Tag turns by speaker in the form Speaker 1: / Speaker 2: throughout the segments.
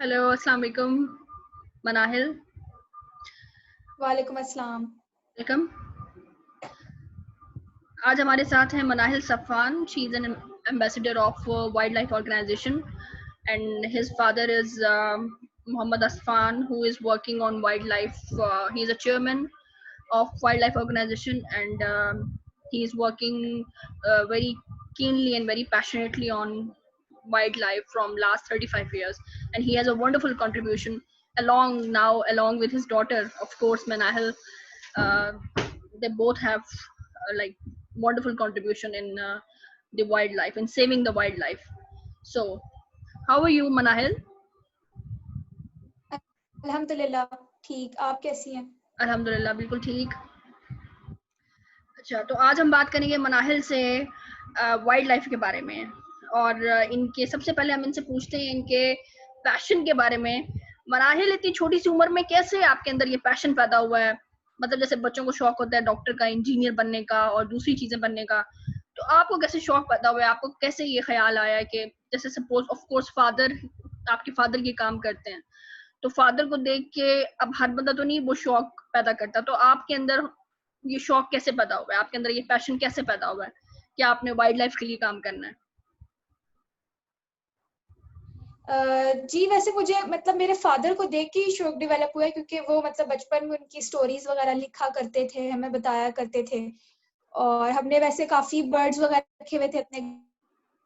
Speaker 1: Hello, अस्सलाम वालेकुम मनाहिल।
Speaker 2: वालेकुम अस्सलाम।
Speaker 1: वेलकम। आज हमारे साथ हैं Manahil Safan. She is an ambassador of wildlife organisation and his father is Muhammad Asfan, who is working on wildlife. He is a chairman of wildlife organization, and he is working very keenly and very passionately on wildlife from last 35 years, and he has a wonderful contribution along with his daughter, of course, Manahil. uh, they both have like wonderful contribution in the wildlife and saving the wildlife. So how are you, Manahil?
Speaker 2: अल्हम्दुलिल्लाह ठीक, आप कैसी हैं?
Speaker 1: अल्हम्दुलिल्लाह बिल्कुल ठीक। अच्छा, तो आज हम बात करेंगे मनाहिल से वाइल्ड लाइफ के बारे में, और इनके सबसे पहले हम इनसे पूछते हैं इनके पैशन के बारे में। मनाहिल, इतनी छोटी सी उम्र में कैसे आपके अंदर ये पैशन पैदा हुआ है? मतलब जैसे बच्चों को शौक होता है डॉक्टर का, इंजीनियर बनने का और दूसरी चीजें बनने का, तो आपको कैसे शौक पैदा हुआ है? आपको कैसे ये ख्याल आया है कि जैसे सपोज ऑफ कोर्स फादर, आपके फादर ये काम करते हैं, तो फादर को देख के अब हर बंदा तो नहीं वो शौक पैदा करता, तो आपके अंदर ये शौक कैसे पैदा हुआ है? आपके अंदर ये पैशन कैसे पैदा हुआ है कि आपने वाइल्ड लाइफ के लिए काम करना है?
Speaker 2: जी वैसे मुझे मतलब मेरे फादर को देख के ही शौक डेवलप हुआ है क्योंकि वो मतलब बचपन में उनकी स्टोरीज वगैरह लिखा करते थे, हमें बताया करते थे और हमने वैसे काफ़ी बर्ड्स वगैरह रखे हुए थे अपने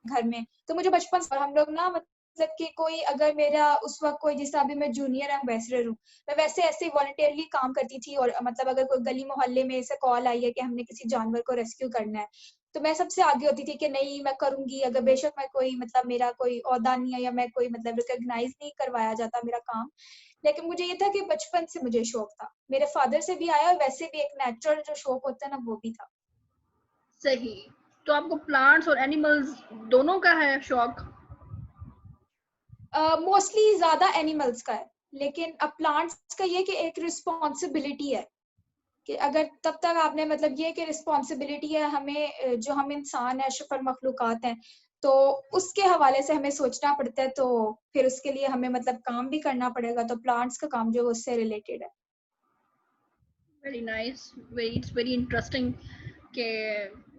Speaker 2: घर में। तो मुझे बचपन से हम लोग ना मतलब कि कोई अगर मेरा उस वक़्त कोई जैसे अभी मैं जूनियर एम्बेसडर हूँ, मैं वैसे ऐसे वॉलंटियरली काम करती थी और मतलब अगर कोई गली मोहल्ले में ऐसे कॉल आई है कि हमने किसी जानवर को रेस्क्यू करना है, तो मैं सबसे आगे होती थी कि नहीं मैं करूँगी। अगर बेशक मैं कोई मतलब मेरा कोई ओहदा नहीं है या मैं कोई मतलब रिकॉग्नाइज़ नहीं करवाया जाता मेरा काम, लेकिन मुझे ये था कि बचपन से मुझे शौक था। मेरे फादर से भी आया और वैसे भी एक नेचुरल जो शौक होता है ना वो भी था।
Speaker 1: सही। तो आपको प्लांट्स और एनिमल्स दोनों का है शौक?
Speaker 2: मोस्टली ज़्यादा एनिमल्स का है, लेकिन अब प्लांट्स का ये कि एक रिस्पॉन्सिबिलिटी है कि अगर तब तक आपने मतलब ये कि रिस्पॉन्सिबिलिटी है हमें जो हम इंसान है अशरफुल मखलूक़ात हैं, तो उसके हवाले से हमें सोचना पड़ता है, तो फिर उसके लिए हमें मतलब काम भी करना पड़ेगा, तो प्लांट्स का काम जो है उससे रिलेटेड है।
Speaker 1: Very nice. It's very interesting कि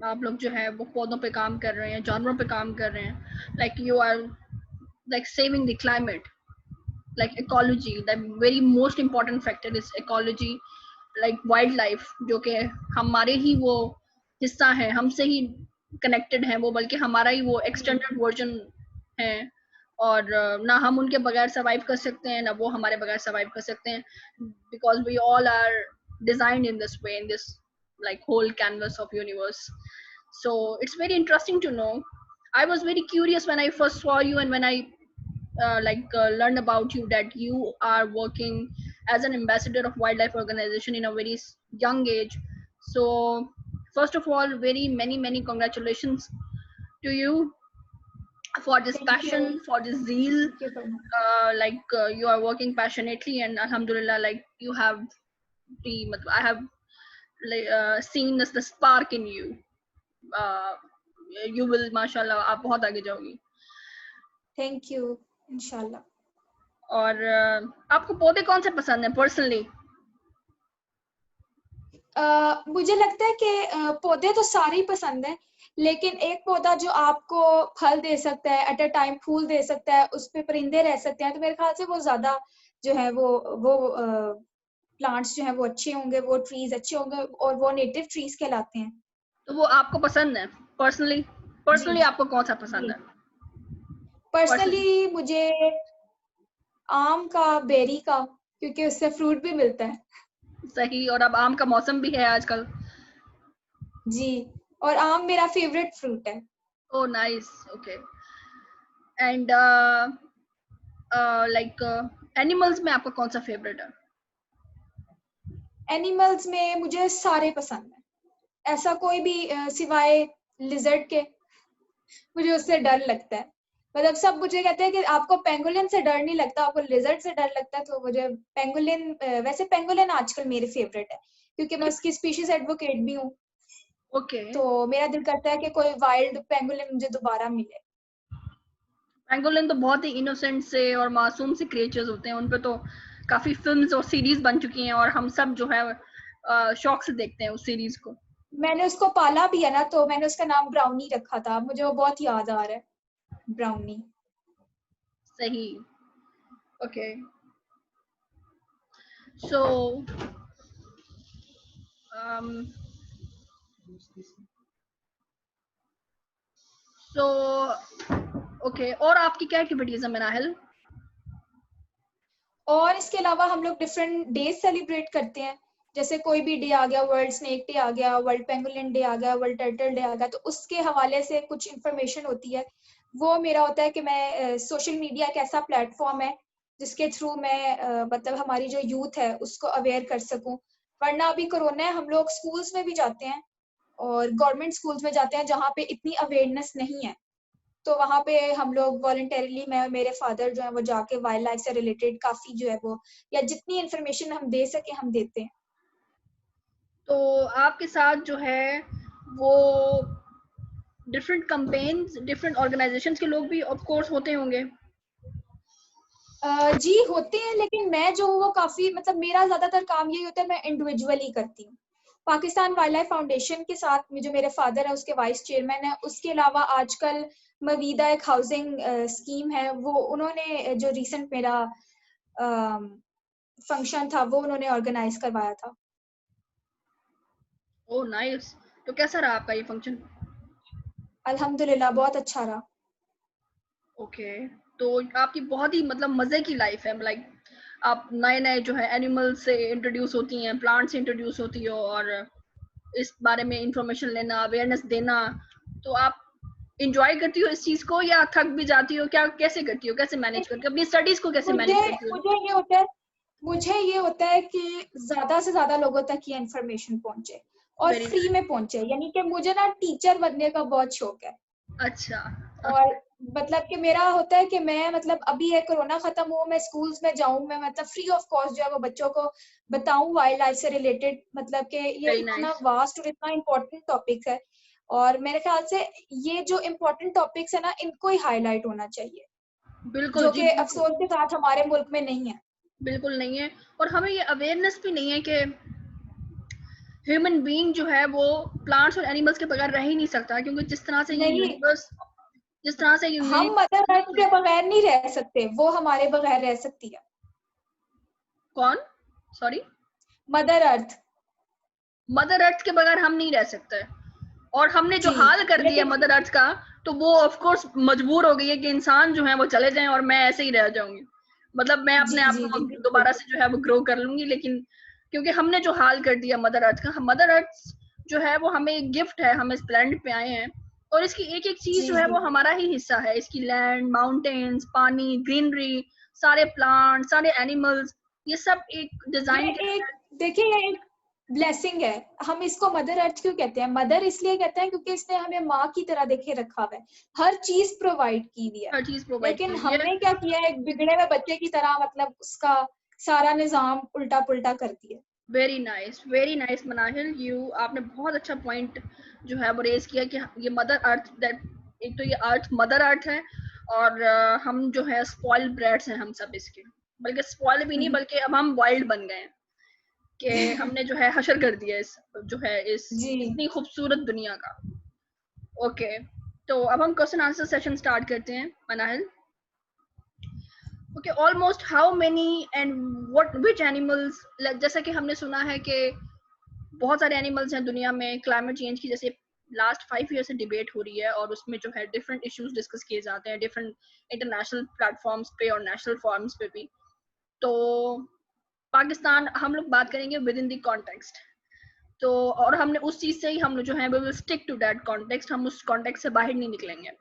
Speaker 1: आप लोग जो है वो पौधों पे काम कर रहे हैं, जानवरों पे काम कर रहे हैं, like you are like saving the climate, like ecology. The very most important factor is ecology, like wildlife, जो कि हमारे ही वो हिस्सा है, हमसे ही कनेक्टेड है वो, बल्कि हमारा ही वो
Speaker 2: जी।
Speaker 1: एक्सटेंडेड वर्जन है। और ना हम उनके बगैर सर्वाइव कर सकते हैं, ना वो हमारे बगैर सर्वाइव कर सकते हैं, because we all are designed in this way, in this like whole canvas of universe. So it's very interesting to know. I was very curious when I first saw you, and when I learn about you, that you are working as an ambassador of wildlife organization in a very young age. So first of all, very many congratulations to you for this
Speaker 2: thank you,
Speaker 1: passion, for this zeal.
Speaker 2: Thank you so much.
Speaker 1: You are working passionately, and alhamdulillah, like you have I have seen this the spark in you. uh, you will, mashallah, आप बहुत आगे जाओगी।
Speaker 2: Thank you, इंशाल्लाह।
Speaker 1: और आपको पौधे कौन से पसंद हैं पर्सनली?
Speaker 2: मुझे लगता है कि पौधे तो सारे ही पसंद हैं, लेकिन एक पौधा जो आपको फल दे सकता है, एट अ टाइम फूल दे सकता है, उस पे परिंदे रह सकते हैं, तो मेरे ख्याल से वो ज़्यादा जो है वो प्लांट्स जो हैं वो अच्छे होंगे, वो ट्रीज़ अच्छे होंगे और वो नेटिव ट्रीज़ कहलाते हैं।
Speaker 1: तो वो आपको पसंद है पर्सनली?
Speaker 2: जी,
Speaker 1: पर्सनली आपको कौन सा पसंद
Speaker 2: जी।
Speaker 1: है? पर्सनली।
Speaker 2: पर्सनली मुझे आम का, बेरी का, क्योंकि उससे फ्रूट भी मिलता है।
Speaker 1: सही। और अब आम का मौसम भी है आजकल।
Speaker 2: जी, और आम मेरा फेवरेट फ्रूट है।
Speaker 1: Oh nice. Okay. And like animals में आपका कौन सा फेवरेट है?
Speaker 2: एनिमल्स में मुझे सारे पसंद हैं। ऐसा कोई भी सिवाय लिज़र्ड के, मुझे उससे डर लगता है। मतलब सब मुझे कहते हैं कि आपको पेंगोलिन से डर नहीं लगता, आपको लिज़र्ड से डर लगता है, तो मुझे पेंगोलिन वैसे पेंगोलिन आजकल मेरी फेवरेट है, क्योंकि मैं उसकी स्पीशीज़ एडवोकेट भी हूँ,
Speaker 1: ओके।
Speaker 2: तो मेरा दिल करता है कि कोई वाइल्ड पेंगोलिन मुझे दोबारा मिले।
Speaker 1: पैंगोलिन तो बहुत ही इनोसेंट से और मासूम से क्रिएचर्स होते हैं, उन पे तो काफी फिल्म्स और सीरीज बन चुकी हैं और हम सब जो है शौक से देखते हैं उस सीरीज को।
Speaker 2: मैंने उसको पाला भी है ना, तो मैंने उसका नाम ब्राउनी रखा था, मुझे वो बहुत याद आ रहा है, ब्राउनी।
Speaker 1: सही। ओके सो सो ओके, और आपकी क्या एक्टिविटीज है मनाहिल?
Speaker 2: और इसके अलावा हम लोग डिफरेंट डेज सेलिब्रेट करते हैं, जैसे कोई भी डे आ गया, वर्ल्ड स्नेक डे आ गया, वर्ल्ड पेंगुलिन डे आ गया, वर्ल्ड टर्टल डे आ गया, तो उसके हवाले से कुछ इंफॉर्मेशन होती है। वो मेरा होता है कि मैं सोशल मीडिया एक ऐसा प्लेटफॉर्म है जिसके थ्रू मैं मतलब हमारी जो यूथ है उसको अवेयर कर सकूं। वरना अभी कोरोना है, हम लोग स्कूल्स में भी जाते हैं और गवर्नमेंट स्कूल्स में जाते हैं जहाँ पे इतनी अवेयरनेस नहीं है, तो वहाँ पे हम लोग वॉलंटरली, मैं मेरे फादर जो है वो जाके वाइल्ड लाइफ से रिलेटेड काफी जो है वो, या जितनी इन्फॉर्मेशन हम दे सके हम देते हैं।
Speaker 1: तो आपके साथ जो है वो डिफरेंट कंपेन्स, डिफरेंट ऑर्गेनाइजेशंस के लोग भी ऑफ कोर्स होते होंगे।
Speaker 2: जी होते हैं, लेकिन मैं जो हूँ वो काफी, मतलब मेरा ज्यादातर काम यही होता है, मैं इंडिविजुअली करती हूँ। पाकिस्तान वाइल्ड लाइफ फाउंडेशन के साथ में जो मेरे फादर है उसके वाइस चेयरमैन है, उसके अलावा आजकल मवीदा एक हाउसिंग स्कीम है, वो उन्होंने जो रिसेंट मेरा फंक्शन था वो उन्होंने ऑर्गेनाइज करवाया था।
Speaker 1: Oh nice. तो कैसा रहा आपका ये फंक्शन?
Speaker 2: अल्हम्दुलिल्लाह बहुत अच्छा रहा।
Speaker 1: ओके, तो आपकी बहुत ही मतलब मजे की लाइफ है, लाइक आप नए नए जो है एनिमल से इंट्रोड्यूस होती हैं, प्लांट से इंट्रोड्यूस होती हो और इस बारे में इंफॉर्मेशन लेना, अवेयरनेस देना। तो आप इंजॉय करती हो इस चीज को या थक भी जाती हो? क्या कैसे करती हो, कैसे मैनेज करती हो अपनी स्टडीज को, कैसे
Speaker 2: मुझे
Speaker 1: मैनेज करती हो?
Speaker 2: मुझे ये होता है मुझे ये होता है कि ज्यादा से ज्यादा लोगों तक ये इन्फॉर्मेशन पहुंचे और
Speaker 1: वेरी
Speaker 2: फ्री में पहुंचे, यानी कि मुझे ना टीचर बनने का बहुत शौक है।
Speaker 1: अच्छा।
Speaker 2: और मतलब कि मेरा होता है कि मैं, मतलब अभी है कोरोना खत्म हो, मैं स्कूल्स में जाऊं, मैं मतलब फ्री ऑफ कॉस्ट जो है वो बच्चों को बताऊं वाइल्ड लाइफ से रिलेटेड, मतलब कि ये
Speaker 1: वेरी
Speaker 2: इतना
Speaker 1: नाइस।
Speaker 2: वास्ट और इतना इम्पोर्टेंट टॉपिक है। और मेरे ख्याल से ये जो इम्पोर्टेंट टॉपिक्स है ना, इनको ही हाईलाइट होना चाहिए,
Speaker 1: बिल्कुल
Speaker 2: जो
Speaker 1: जी,
Speaker 2: कि
Speaker 1: बिल्कुल।
Speaker 2: अफसोस के साथ हमारे मुल्क में नहीं है।
Speaker 1: बिल्कुल नहीं है। और हमें ये अवेयरनेस भी नहीं है कि ह्यूमन बीइंग जो है वो प्लांट्स और एनिमल्स के बगैर रह ही नहीं सकता, क्योंकि जिस तरह से ये
Speaker 2: नहीं,
Speaker 1: यूनिवर्स, जिस तरह से
Speaker 2: हम मदर अर्थ
Speaker 1: यूनिवर्स
Speaker 2: के
Speaker 1: है।
Speaker 2: बगैर नहीं रह सकते, वो हमारे बगैर रह सकती है।
Speaker 1: कौन? Sorry?
Speaker 2: Mother earth.
Speaker 1: Mother earth के बगैर हम नहीं रह सकते। और हमने जो
Speaker 2: जी,
Speaker 1: हाल कर दिया
Speaker 2: लेकिन
Speaker 1: मदर अर्थ का, तो वो ऑफ कोर्स मजबूर हो गई है कि इंसान जो है वो चले जाएं और मैं ऐसे ही रह जाऊंगी। मतलब मैं अपने
Speaker 2: जी
Speaker 1: आप
Speaker 2: जी
Speaker 1: को
Speaker 2: जी बिल्कुल।
Speaker 1: दोबारा से जो है वो ग्रो कर लूंगी, लेकिन क्योंकि हमने जो हाल कर दिया मदर अर्थ का, मदर अर्थ जो है वो हमें एक गिफ्ट है, हम इस प्लेनेट पे आए हैं और इसकी एक एक चीज
Speaker 2: जी
Speaker 1: जो है
Speaker 2: जी
Speaker 1: वो हमारा ही हिस्सा है। इसकी लैंड, माउंटेन्स, पानी, ग्रीनरी, सारे प्लांट, सारे एनिमल्स, ये सब एक
Speaker 2: ये
Speaker 1: डिजाइन के
Speaker 2: एक,
Speaker 1: तहत।
Speaker 2: देखिए ये एक ब्लेसिंग है। हम इसको मदर अर्थ क्यों कहते हैं? मदर इसलिए कहते हैं क्योंकि इसने हमें माँ की तरह देखे रखा हुआ है, हर चीज प्रोवाइड की हुई है।
Speaker 1: हर चीज प्रोवाइड की
Speaker 2: लेकिन
Speaker 1: हुई है।
Speaker 2: हमने क्या किया है, एक बिगड़े हुए बच्चे की तरह, मतलब उसका सारा निजाम उल्टा पुल्टा कर दिया।
Speaker 1: वेरी नाइस मनाहिल, यू आपने बहुत अच्छा पॉइंट जो है वो रेज किया कि ये मदर अर्थ, दैट एक तो ये अर्थ मदर अर्थ है और हम जो है स्पॉइल्ड ब्रैट्स हैं हम सब इसके। बल्कि स्पॉइल भी नहीं, बल्कि अब हम वाइल्ड बन गए हैं कि हमने जो है हशर कर दिया इस जो है इस
Speaker 2: जी
Speaker 1: इतनी खूबसूरत दुनिया का। ओके, तो अब हम क्वेश्चन आंसर सेशन स्टार्ट करते हैं Manahil. Okay, almost how many and what which animals, जैसा कि हमने सुना है कि बहुत सारे एनिमल्स हैं दुनिया में, क्लाइमेट चेंज की जैसे लास्ट 5 ईयर से डिबेट हो रही है और उसमें जो है डिफरेंट इश्यूज डिस्कस किए जाते हैं डिफरेंट इंटरनेशनल प्लेटफॉर्म्स पे और नेशनल फॉर्म्स पे भी। तो पाकिस्तान हम लोग बात करेंगे विद इन द कॉन्टेक्स्ट। तो और हमने उस चीज से ही हम जो है we will stick to that context, हम उस कॉन्टेक्स्ट से बाहर नहीं निकलेंगे।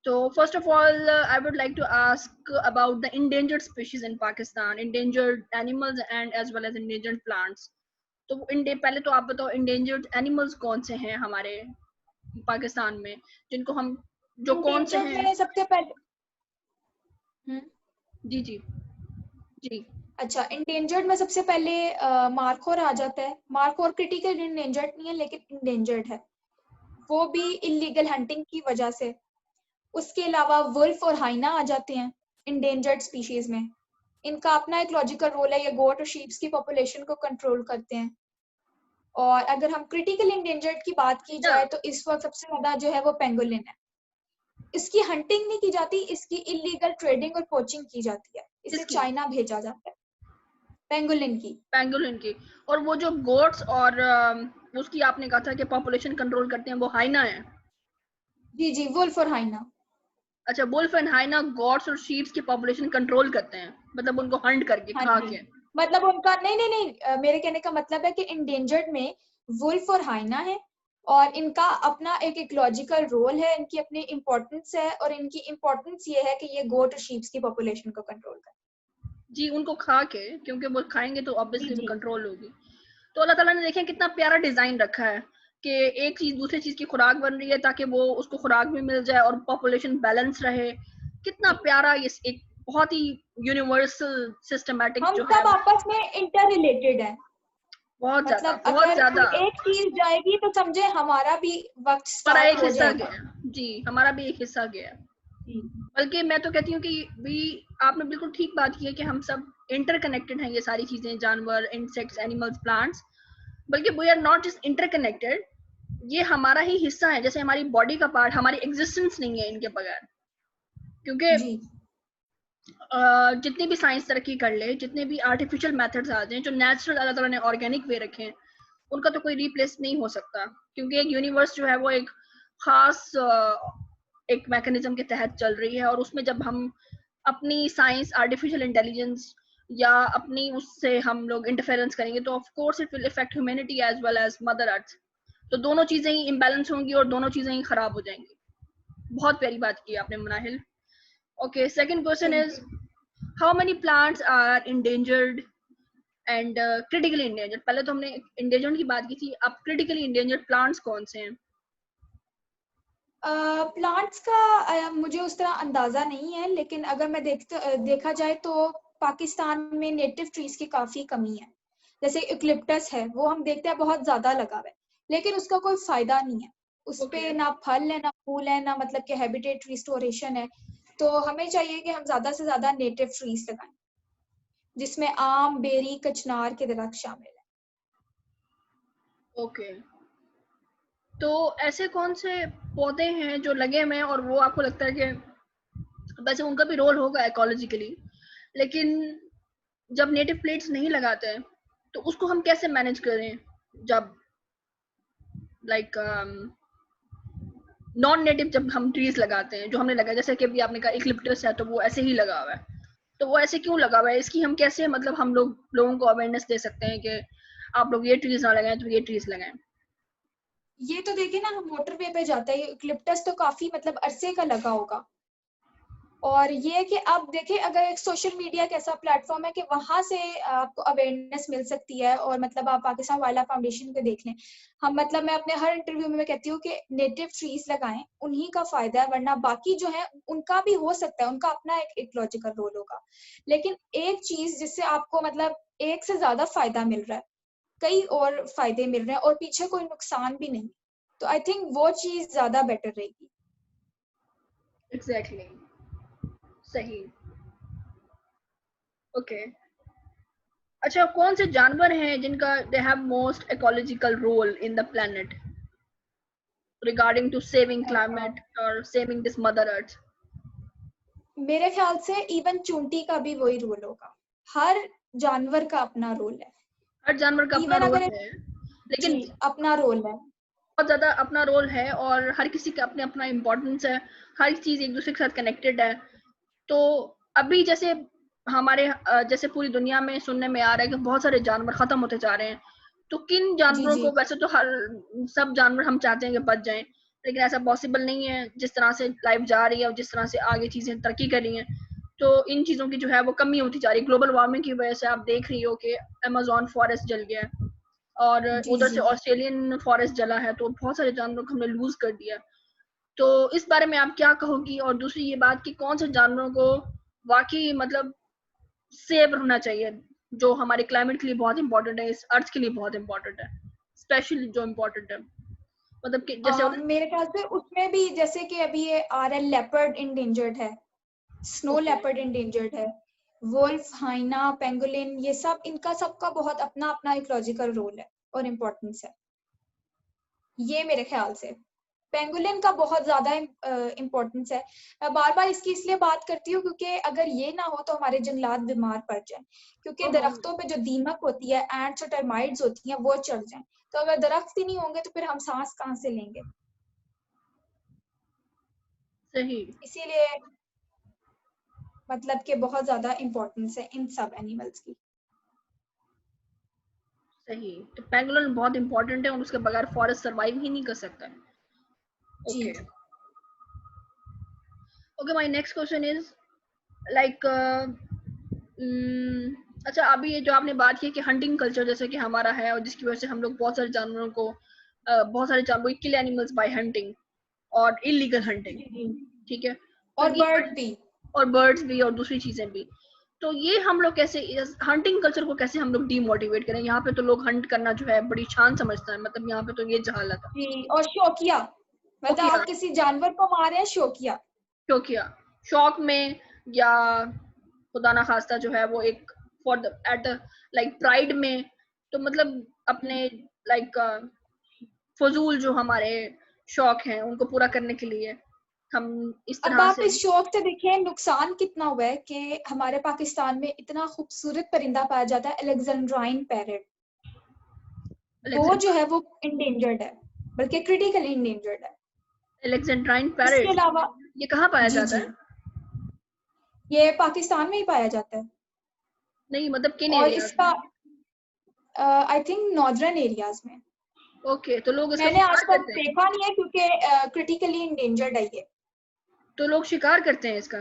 Speaker 1: तो first of all, I would like to ask about the endangered species in Pakistan, endangered animals and as well as endangered plants. तो पहले तो आप बताओ endangered animals कौन से हैं हमारे पाकिस्तान में, जिनको हम, जो कौन से
Speaker 2: इंडेंजर्ड
Speaker 1: हैं?
Speaker 2: में सबसे पहले,
Speaker 1: जी जी जी।
Speaker 2: अच्छा, इंडेंजर्ड में सबसे पहले मार्खोर आ जाता है। मार्खोर क्रिटिकल इंडेंजर्ड नहीं है, लेकिन इंडेंजर्ड है, वो भी इलीगल हंटिंग की वजह से। उसके अलावा वुल्फ और हाइना आ जाते हैं इंडेंजर्ड स्पीशीज में। इनका अपना एक लॉजिकल रोल है, ये गोट और शीप्स की पॉपुलेशन को कंट्रोल करते हैं। और अगर हम क्रिटिकल इंडेंजर्ड की बात की जाए तो इस वक्त सबसे ज्यादा जो है वो पेंगोलिन है। इसकी हंटिंग नहीं की जाती, इसकी इलीगल ट्रेडिंग और पोचिंग की जाती है, इसे चाइना भेजा जाता है पेंगोलिन की।
Speaker 1: और वो जो गोट्स और उसकी आपने कहा था कि पॉपुलेशन कंट्रोल करते हैं, वो हाइना है।
Speaker 2: जी वुल्फ और हाइना।
Speaker 1: अच्छा, वुल्फ एंड हाइना गॉड्स और शीप्स की पॉपुलेशन कंट्रोल करते हैं, मतलब उनको हंट करके,
Speaker 2: हाँ
Speaker 1: खा
Speaker 2: जी,
Speaker 1: के।
Speaker 2: मतलब उनका नहीं, मेरे कहने का मतलब है कि इंडेंजर्ड में वुल्फ और हाइना है और इनका अपना एक इकोलॉजिकल रोल है, इनकी अपनी इम्पोर्टेंस है और इनकी इम्पोर्टेंस ये है कि ये गोट और शीप्स की पॉपुलेशन को कंट्रोल कर।
Speaker 1: जी, उनको खा के, क्योंकि वो खाएंगे तो ऑब्वियसली वो
Speaker 2: जी
Speaker 1: कंट्रोल होगी। तो अल्लाह ताला ने देखें कितना प्यारा डिजाइन रखा है कि एक चीज दूसरी चीज की खुराक बन रही है ताकि वो उसको खुराक भी मिल जाए और पॉपुलेशन बैलेंस रहे। कितना प्यारा ये एक बहुत ही यूनिवर्सल सिस्टमैटिक
Speaker 2: हम
Speaker 1: जो है,
Speaker 2: सब आपस में इंटर रिलेटेड है।
Speaker 1: बहुत ज्यादा,
Speaker 2: मतलब
Speaker 1: बहुत
Speaker 2: अगर
Speaker 1: ज्यादा।
Speaker 2: कोई एक चीज जाएगी तो समझे हमारा भी वक्त
Speaker 1: हमारा
Speaker 2: स्टार्ट
Speaker 1: एक
Speaker 2: हो
Speaker 1: हिस्सा
Speaker 2: जाएगा।
Speaker 1: गया। जी, हमारा भी एक हिस्सा गया। बल्कि मैं तो कहती हूँ कि भी आपने बिल्कुल ठीक बात की है कि हम सब इंटरकनेक्टेड हैं, ये सारी चीजें, जानवर, इंसेक्ट्स, एनिमल्स, प्लांट्स। बल्कि we are not just interconnected, ये हमारा ही हिस्सा है, जैसे हमारी बॉडी का पार्ट, हमारी एग्जिस्टेंस नहीं है इनके बगैर। क्योंकि
Speaker 2: जी
Speaker 1: जितनी भी साइंस तरक्की कर ले, जितने भी आर्टिफिशियल मेथड्स आ जाएं, जो नेचुरल अल्लाह ताला ने ऑर्गेनिक वे रखे हैं, उनका तो कोई रिप्लेस नहीं हो सकता। क्योंकि एक यूनिवर्स जो है वो एक खास एक मैकेनिज्म के तहत चल रही है, और उसमें जब हम अपनी साइंस, आर्टिफिशियल इंटेलिजेंस या अपनी उससे हम लोग इंटरफेरेंस करेंगे तो of course it will effect humanity as well as mother earth. तो दोनों चीजें ही इम्बैलेंस होंगी और दोनों चीजें ही खराब हो जाएंगी। बहुत प्यारी बात की आपने Munahil. Okay, second question
Speaker 2: thank
Speaker 1: is
Speaker 2: you.
Speaker 1: How many plants are endangered and critically endangered. पहले तो हमने इंडेंजर्ड की बात की थी, अब क्रिटिकली इंडेंजर्ड प्लांट्स कौन से हैं?
Speaker 2: प्लांट्स का मुझे उस तरह अंदाजा नहीं है, लेकिन अगर मैं देखा जाए तो पाकिस्तान में नेटिव ट्रीज की काफी कमी है। जैसे यूकलिप्टस है, वो हम देखते हैं बहुत ज्यादा लगा हुआ है, लेकिन उसका कोई फायदा नहीं है। उस
Speaker 1: ओके,
Speaker 2: पे ना फल है ना फूल है ना मतलब कि हैबिटेट रिस्टोरेशन है। तो हमें चाहिए कि हम ज्यादा से ज्यादा नेटिव ट्रीज लगाएं, जिसमें आम, बेरी, कचनार के दरख्त शामिल है।
Speaker 1: ओके। तो ऐसे कौन से पौधे हैं जो लगे हुए हैं और वो आपको लगता है कि वैसे उनका भी रोल होगा इकोलॉजिकली, लेकिन जब नेटिव प्लेट्स नहीं लगाते हैं तो उसको हम कैसे मैनेज करें? जब लाइक नॉन नेटिव जब हम ट्रीज लगाते हैं, जो हमने लगाया, जैसे कि अभी आपने कहा इक्लिप्टस है, तो वो ऐसे ही लगा हुआ है, तो वो ऐसे क्यों लगा हुआ है? इसकी हम कैसे, मतलब हम लोगों को अवेयरनेस दे सकते हैं कि आप लोग ये ट्रीज ना लगाएं तो ये ट्रीज लगाएं?
Speaker 2: ये तो देखिए ना, हम मोटरवे पे जाते हैं, यूकलिप्टस तो काफी मतलब अरसे का लगा होगा। और ये है कि आप देखें, अगर एक सोशल मीडिया एक ऐसा प्लेटफॉर्म है कि वहां से आपको अवेयरनेस मिल सकती है। और मतलब आप पाकिस्तान वाइल्ड लाइफ फाउंडेशन को देख लें, हम मतलब मैं अपने हर इंटरव्यू में मैं कहती हूँ कि नेटिव ट्रीज लगाएं, उन्हीं का फायदा है, वरना बाकी जो है उनका भी हो सकता है, उनका अपना एक इकोलॉजिकल रोल होगा। लेकिन एक चीज जिससे आपको मतलब एक से ज्यादा फायदा मिल रहा है, कई और फायदे मिल रहे हैं और पीछे कोई नुकसान भी नहीं, तो आई थिंक वो चीज ज्यादा बेटर रहेगी।
Speaker 1: एग्जैक्टली, सही। ओके, अच्छा, कौन से जानवर हैं जिनका they have most ecological role in the planet regarding to saving climate और सेविंग दिस मदर अर्थ?
Speaker 2: मेरे ख्याल से इवन चूंटी का भी वही रोल होगा। हर जानवर का अपना रोल है।
Speaker 1: हर जानवर का अपना
Speaker 2: इवन
Speaker 1: रोल
Speaker 2: अगर
Speaker 1: है,
Speaker 2: जी
Speaker 1: लेकिन
Speaker 2: अपना रोल है।
Speaker 1: बहुत ज्यादा अपना रोल है, और हर किसी का अपने अपना इम्पोर्टेंस है। हर चीज एक दूसरे के साथ कनेक्टेड है। तो अभी जैसे हमारे जैसे पूरी दुनिया में सुनने में आ रहा है कि बहुत सारे जानवर खत्म होते जा रहे हैं, तो किन
Speaker 2: जी
Speaker 1: जानवरों
Speaker 2: जी
Speaker 1: को, वैसे तो हर सब जानवर हम चाहते हैं कि बच जाएं, लेकिन ऐसा पॉसिबल नहीं है। जिस तरह से लाइफ जा रही है और जिस तरह से आगे चीजें तरक्की कर रही हैं, तो इन चीजों की जो है वो कमी होती जा रही है। ग्लोबल वार्मिंग की वजह से आप देख रही हो कि अमेजोन फॉरेस्ट जल गया है, और
Speaker 2: जी
Speaker 1: उधर से
Speaker 2: जी
Speaker 1: ऑस्ट्रेलियन फॉरेस्ट जला है, तो बहुत सारे जानवरों को हमने लूज कर दिया। तो इस बारे में आप क्या कहोगी? और दूसरी ये बात कि कौन से जानवरों को वाकई मतलब सेव होना चाहिए, जो हमारे क्लाइमेट के लिए बहुत इंपॉर्टेंट है, इस अर्थ के लिए बहुत इंपॉर्टेंट है, स्पेशली जो इंपॉर्टेंट है? मतलब कि जैसे
Speaker 2: मेरे ख्याल से उसमें भी जैसे कि अभी ये आ रहा है, लेपर्ड इंडेंजर्ड है, स्नो लेपर्ड इंडेंजर्ड है, वुल्फ, हाइना, पेंगुलिन, ये सब, इनका सबका बहुत अपना अपना इकोलॉजिकल रोल है और इम्पोर्टेंस है। ये मेरे ख्याल से पेंगुलिन का बहुत ज्यादा इम्पोर्टेंस है। मैं बार बार इसकी इसलिए बात करती हूँ क्योंकि अगर ये ना हो तो हमारे जंगलात बीमार पड़ जाएं, क्योंकि दरख्तों पे जो दीमक होती है, एंट्स और टर्माइट्स होती हैं, वो चढ़ जाएं। तो अगर दरख्त ही नहीं होंगे तो फिर हम सांस कहाँ से लेंगे?
Speaker 1: सही
Speaker 2: इसीलिए मतलब कि बहुत ज्यादा इम्पोर्टेंस है इन सब एनिमल्स की।
Speaker 1: सही। तो पेंगुलिन बहुत इंपॉर्टेंट है और उसके बगैर फॉरेस्ट सरवाइव ही नहीं कर सकता है।
Speaker 2: जी।
Speaker 1: Okay okay, my next question is like अच्छा, अभी ये जो आपने बात की कि हंटिंग कल्चर जैसे कि हमारा है और जिसकी वजह से हम लोग बहुत सारे जानवरों को बहुत सारे जानवर किल एनिमल्स बाय हंटिंग और इलीगल हंटिंग,
Speaker 2: जी।
Speaker 1: ठीक है। तो
Speaker 2: और
Speaker 1: ये
Speaker 2: बर्ड भी।
Speaker 1: और बर्ड्स भी और दूसरी चीजें भी, तो ये हम लोग कैसे हंटिंग कल्चर को कैसे हम लोग डीमोटिवेट करें? यहाँ पे तो लोग हंट करना जो है बड़ी शान समझता है, मतलब यहाँ पे तो ये जहालत है।
Speaker 2: जी, और शौकिया, मतलब
Speaker 1: शौकिया,
Speaker 2: आप किसी जानवर को मार रहे हैं, शौकिया।
Speaker 1: शौकिया, शौक में, या खुदा ना खास्ता जो है वो एक for the eight like pride में, तो मतलब अपने लाइक फजूल जो हमारे शौक हैं उनको पूरा करने के लिए हम इस
Speaker 2: अब
Speaker 1: तरह
Speaker 2: आप
Speaker 1: से।
Speaker 2: इस शौक से देखें नुकसान कितना हुआ है कि हमारे पाकिस्तान में इतना खूबसूरत परिंदा पाया जाता है, अलेक्जेंड्राइन पैरेट। वो जो है वो इंडेंजर्ड है, बल्कि क्रिटिकली इंडेंजर्ड है।
Speaker 1: एलेक्जेंड्राइन
Speaker 2: इसके
Speaker 1: पैरेट,
Speaker 2: अलावा
Speaker 1: ये कहाँ पाया
Speaker 2: जी
Speaker 1: जाता
Speaker 2: जी,
Speaker 1: है?
Speaker 2: ये पाकिस्तान में ही पाया जाता है।
Speaker 1: नहीं मतलब किन
Speaker 2: और
Speaker 1: एरियाज
Speaker 2: इसका
Speaker 1: में?
Speaker 2: आई थिंक नॉर्दर्न एरियाज में।
Speaker 1: ओके, तो लोग इसका
Speaker 2: मैंने आज
Speaker 1: शिकार
Speaker 2: तक
Speaker 1: करते हैं?
Speaker 2: देखा नहीं है क्योंकि क्रिटिकली इंडेंजर्ड है ये।
Speaker 1: तो लोग शिकार करते हैं इसका?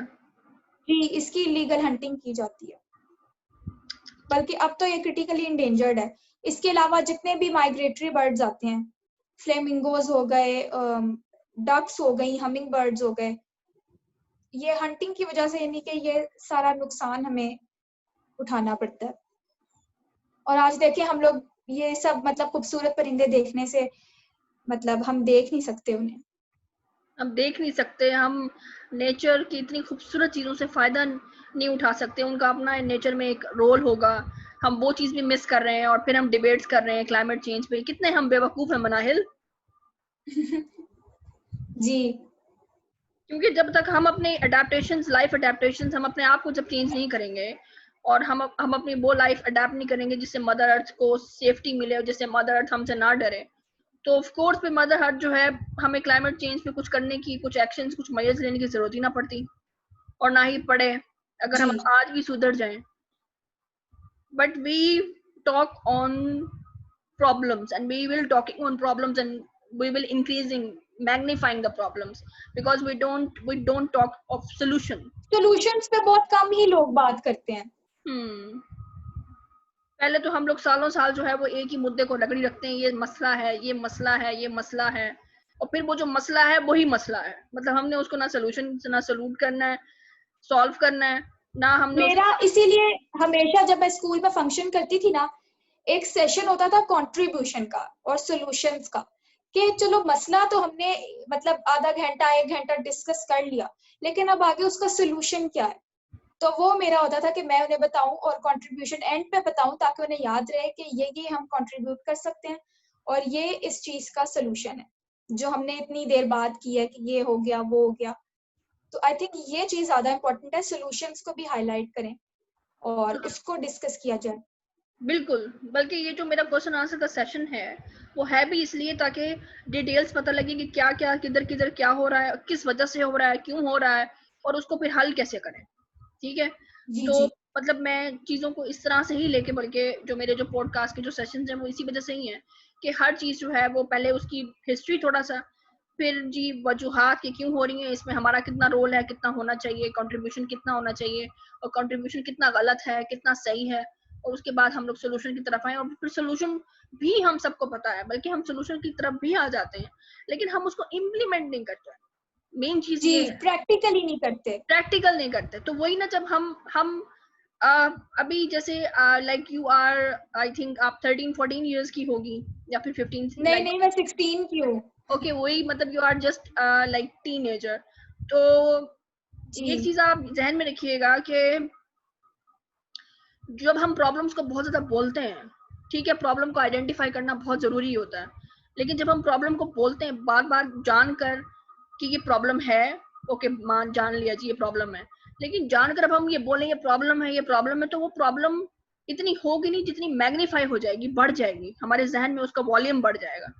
Speaker 2: जी, इसकी इलीगल हंटिंग की जाती है, बल्कि अब तो ये क्रिटिकली इंडेंजर्ड है। इसके अलावा जितने भी माइग्रेटरी बर्ड्स आते हैं, फ्लेमिंगोज हो गए, डक्स हो गई, हमिंग बर्ड्स हो गए, ये हंटिंग की वजह से, यानी कि ये सारा नुकसान हमें उठाना पड़ता है। और आज देखिए हम लोग ये सब मतलब खूबसूरत परिंदे देखने से, मतलब हम देख नहीं सकते उन्हें।
Speaker 1: हम देख नहीं सकते, हम नेचर की इतनी खूबसूरत चीज़ों से फ़ायदा नहीं उठा सकते, उनका अपना नेचर में एक रोल होगा, हम वो चीज़ भी मिस कर रहे हैं और फिर हम डिबेट्स कर रहे हैं क्लाइमेट चेंज पे। कितने हम बेवकूफ़ हैं मनाहिल।
Speaker 2: जी
Speaker 1: क्योंकि जब तक हम अपने अडेप्टेशंस, लाइफ अडेप्टेशंस, हम अपने आप को जब चेंज नहीं करेंगे और हम अपनी वो लाइफ अडेप्ट नहीं करेंगे जिससे मदर अर्थ को सेफ्टी मिले और जिससे मदर अर्थ हमसे ना डरे, तो ऑफ कोर्स पे मदर अर्थ जो है हमें क्लाइमेट चेंज पे कुछ करने की, कुछ एक्शंस, कुछ मेजर्स लेने की जरूरत ही ना पड़ती और ना ही पड़े अगर
Speaker 2: जी
Speaker 1: हम आज भी सुधर जाएं। But we talk on problems and we will talking on problems and we will increasing magnifying the problems because we don't talk of solution.
Speaker 2: Solutions पे बहुत कम ही लोग बात करते हैं।
Speaker 1: पहले तो हम लोग सालों साल जो है वो एक ही मुद्दे को रगड़ी रखते हैं, ये मसला है, ये मसला है, ये मसला है, और फिर वो जो मसला है वही मसला है, मतलब हमने उसको ना सोल्यूशन ना सॉल्यूट करना है, सॉल्व करना है, ना हमने
Speaker 2: मेरा
Speaker 1: उसको।
Speaker 2: इसीलिए हमेशा जब मैं स्कूल में फंक्शन करती थी ना, एक सेशन होता था कंट्रीब्यूशन का और सॉल्यूशंस का, कि चलो मसला तो हमने मतलब आधा घंटा 1 घंटा डिस्कस कर लिया, लेकिन अब आगे उसका सॉल्यूशन क्या है। तो वो मेरा होता था कि मैं उन्हें बताऊं और कंट्रीब्यूशन एंड पे बताऊं, ताकि उन्हें याद रहे कि ये हम कंट्रीब्यूट कर सकते हैं और ये इस चीज का सॉल्यूशन है जो हमने इतनी देर बात की है कि ये हो गया वो हो गया। तो आई थिंक ये चीज ज्यादा इंपॉर्टेंट है, सॉल्यूशंस को भी हाईलाइट करें और उसको डिस्कस किया जाए।
Speaker 1: बिल्कुल, बल्कि ये जो मेरा क्वेश्चन आंसर का सेशन है वो है भी इसलिए ताकि डिटेल्स पता लगे कि क्या क्या किधर किधर क्या हो रहा है, किस वजह से हो रहा है, क्यों हो रहा है, और उसको फिर हल कैसे करें। ठीक है,
Speaker 2: जी
Speaker 1: तो
Speaker 2: जी
Speaker 1: मतलब मैं चीज़ों को इस तरह से ही लेके, बल्कि जो मेरे जो पॉडकास्ट के जो सेशंस हैं वो इसी वजह से ही हैं कि हर चीज़ जो है वो पहले उसकी हिस्ट्री थोड़ा सा, फिर जी वजूहात कि क्यों हो रही है, इसमें हमारा कितना रोल है, कितना होना चाहिए, कंट्रीब्यूशन कितना होना चाहिए, और कंट्रीब्यूशन कितना गलत है, कितना सही है, और उसके बाद हम लोग सोल्यूशन की तरफ आए, और फिर सोल्यूशन भी हम सबको पता है, बल्कि हम सोल्यूशन की तरफ भी आ जाते हैं, लेकिन हम उसको इम्प्लीमेंट नहीं करते। मेन चीज
Speaker 2: जी,
Speaker 1: ये है,
Speaker 2: प्रैक्टिकली नहीं करते।
Speaker 1: प्रैक्टिकल नहीं करते। तो वही ना, जब हम अभी जैसे like you are, I think आप 13-14 ईयर्स की होगी या फिर 15,
Speaker 2: नहीं
Speaker 1: लाइक
Speaker 2: नहीं, मैं 16 की हूँ।
Speaker 1: ओके वही मतलब you are just like teenager. तो
Speaker 2: जी
Speaker 1: एक चीज आप जहन में रखिएगा कि जब हम प्रॉब्लम्स को बहुत ज्यादा बोलते हैं, ठीक है, प्रॉब्लम को आइडेंटिफाई करना बहुत जरूरी होता है, लेकिन जब हम प्रॉब्लम को बोलते हैं बार बार जानकर कि ये प्रॉब्लम है, ओके मान जान लिया जी ये प्रॉब्लम है, लेकिन जानकर अब हम ये बोलें ये प्रॉब्लम है, ये प्रॉब्लम है, तो वो प्रॉब्लम इतनी होगी नहीं जितनी मैग्नीफाई हो जाएगी, बढ़ जाएगी, हमारे जहन में उसका वॉल्यूम बढ़ जाएगा।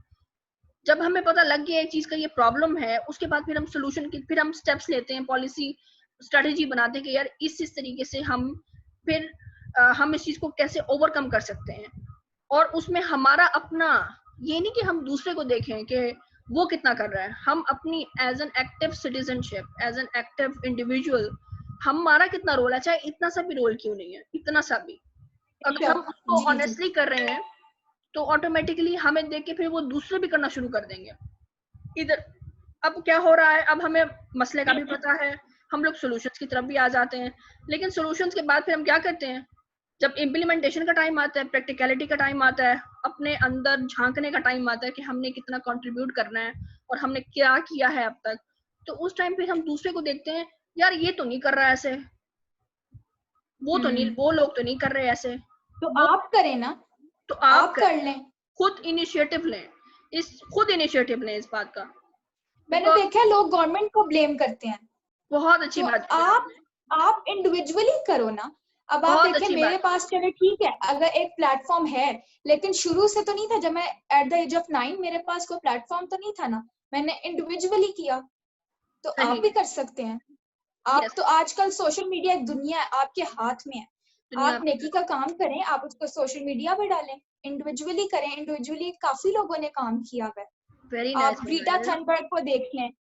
Speaker 1: जब हमें पता लग गया एक चीज का ये प्रॉब्लम है, उसके बाद फिर हम सोल्यूशन की फिर हम स्टेप्स लेते हैं, पॉलिसी स्ट्रेटेजी बनाते हैं कि यार इस तरीके से हम फिर हम इस चीज को कैसे ओवरकम कर सकते हैं। और उसमें हमारा अपना ये नहीं कि हम दूसरे को देखें कि वो कितना कर रहा है, हम अपनी as an active citizenship, as an active individual हमारा कितना रोल है, चाहे इतना सा भी रोल क्यों नहीं है, इतना सा भी अगर हम उसको
Speaker 2: जी जी
Speaker 1: ऑनेस्टली कर रहे हैं तो ऑटोमेटिकली हमें देख के फिर वो दूसरे भी करना शुरू कर देंगे। इधर अब क्या हो रहा है, अब हमें मसले का भी पता है, हम लोग सॉल्यूशंस की तरफ भी आ जाते हैं, लेकिन सॉल्यूशंस के बाद फिर हम क्या करते हैं, जब इम्प्लीमेंटेशन का टाइम आता है, प्रैक्टिकलिटी का टाइम आता है, अपने अंदर झांकने का टाइम आता है कि हमने कितना कंट्रीब्यूट करना है और हमने क्या किया है अब तक, तो उस टाइम फिर हम दूसरे को देखते हैं, यार ये तो नहीं कर रहा ऐसे, वो तो नहीं, वो लोग तो नहीं कर रहे ऐसे,
Speaker 2: तो
Speaker 1: वो
Speaker 2: आप करें ना,
Speaker 1: तो आप
Speaker 2: आप कर लें।
Speaker 1: खुद इनिशिएटिव लें, खुद इनिशिएटिव लें इस बात का।
Speaker 2: मैंने
Speaker 1: बिकॉज
Speaker 2: देखा है लोग गवर्नमेंट को ब्लेम करते हैं,
Speaker 1: बहुत अच्छी
Speaker 2: तो
Speaker 1: बात की
Speaker 2: आप इंडिविजुअली करो ना। अब आप
Speaker 1: बहुत
Speaker 2: देखिए
Speaker 1: अच्छी
Speaker 2: मेरे
Speaker 1: बात
Speaker 2: पास चले ठीक है अगर एक प्लेटफॉर्म है, लेकिन शुरू से तो नहीं था। जब मैं एट द एज ऑफ 9 मेरे पास कोई प्लेटफॉर्म तो नहीं था ना, मैंने इंडिविजुअली किया। तो आप
Speaker 1: सही
Speaker 2: भी कर सकते हैं। आप
Speaker 1: यस
Speaker 2: तो आजकल सोशल मीडिया एक दुनिया है, आपके हाथ में है।
Speaker 1: दुनिया
Speaker 2: आप नेकी का काम करें, आप उसको सोशल मीडिया पर डालें, इंडिविजुअली करें। इंडिविजुअली काफी लोगों ने काम किया है।
Speaker 1: वेरी
Speaker 2: आप
Speaker 1: नाइस
Speaker 2: ग्रीटा थनबर्ग को देख लें,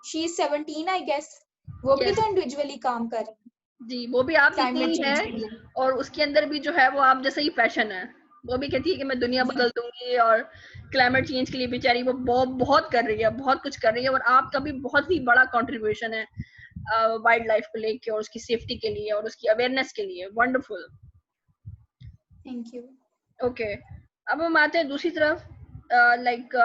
Speaker 2: शी इज 17 आई गेस, वो भी
Speaker 1: यस
Speaker 2: तो इंडिविजुअली काम कर रही है
Speaker 1: जी, वो भी आप जितनी
Speaker 2: क्लाइमेट
Speaker 1: ही
Speaker 2: चेंज के
Speaker 1: है,
Speaker 2: लिए।
Speaker 1: और उसके अंदर भी जो है वो आप जैसा ही पैशन है, वो भी कहती है कि मैं दुनिया
Speaker 2: जी
Speaker 1: बदल दूंगी, और क्लाइमेट चेंज के लिए बेचारी वो बहुत बहुत कर रही है, बहुत कुछ कर रही है, और आपका भी बहुत ही बड़ा कंट्रीब्यूशन है वाइल्ड लाइफ को लेके और उसकी सेफ्टी के लिए और उसकी अवेयरनेस के लिए। वंडरफुल।
Speaker 2: Thank you.
Speaker 1: ओके अब हम आते हैं दूसरी तरफ, लाइक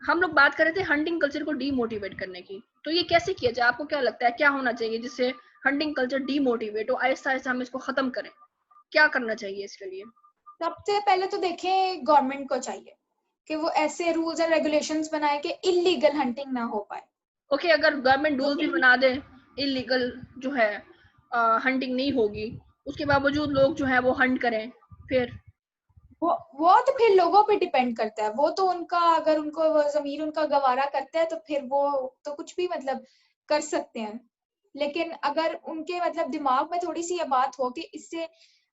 Speaker 1: हम लोग बात कर रहे थे हंटिंग कल्चर को डीमोटिवेट करने की, तो ये कैसे किया जाए, आपको क्या लगता है क्या होना चाहिए जिससे हंटिंग कल्चर डीमोटिवेट हो, आहिस्ता आहिस्ता हम इसको खत्म करें, क्या करना चाहिए इसके लिए?
Speaker 2: सबसे पहले तो देखें गवर्नमेंट को चाहिए कि वो ऐसे रूल्स एंड रेगुलेशंस बनाए कि इलीगल हंटिंग ना हो पाए।
Speaker 1: ओके अगर गवर्नमेंट
Speaker 2: तो
Speaker 1: रूल भी बना दे, इलीगल जो है हंटिंग नहीं होगी, उसके बावजूद लोग जो है वो हंट करें, फिर
Speaker 2: वो तो फिर लोगों पे डिपेंड करता है। वो तो उनका, अगर उनको वो जमीर उनका गवारा करता है तो फिर वो तो कुछ भी मतलब कर सकते हैं। लेकिन अगर उनके मतलब दिमाग में थोड़ी सी ये बात हो कि इससे